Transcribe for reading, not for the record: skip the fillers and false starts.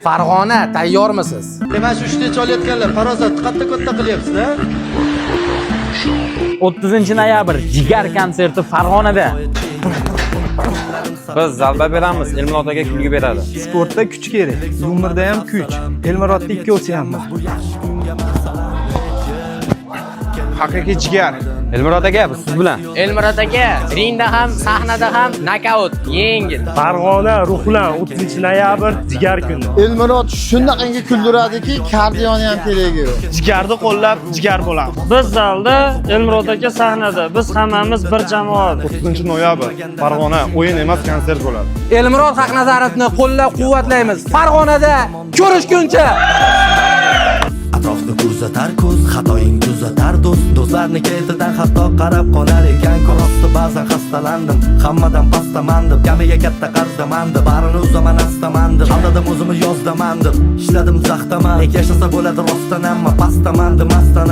Farg'ona, tayyormisiz? Mana shu ishni olayotganlar farosatni katta qilyapsiz-da. 30-noyabr Jigar konserti Farg'onada. Biz zalba beramiz, Elmurod aka kulgi beradi. Sportda kuch kerak, yumorda ham kuch. Elmurodda ikkovsi ham bor. Haqiqiy jigar. Elmurod aka, biz siz bilan. Elmurod aka, ringda ham, sahnada ham nokaut, yengil. Farg'ona ruhlan 30-noyabr Jigar kuni. Elmurod shunaqangi kuldiradiki, kardioni ham keragi yo'q. Jigarni qo'llab jigar bo'lamiz. Biz zalda, Elmurod aka sahnada. Biz hammamiz bir jamoa. 30-noyabr Farg'ona o'yin emas, konsert bo'ladi. Elmurod Haqnazarovni qo'llab-quvvatlaymiz. Farg'onada ko'rishguncha. Atrofni kuzatar ko'z, xatoing tuzatar do'st. Do'stlarni ketidan hatto qarab qolar ekan. Ko'roqda ba'zan xastalandim, hammadan pastamandim. Kamiga katta qarzamandim, barini uzaman astamandim. Aldadim o'zimni yozdamandim, ishladim zaxtaman. Yashasa bo'ladi rostdan, ammo pastamandim, astana.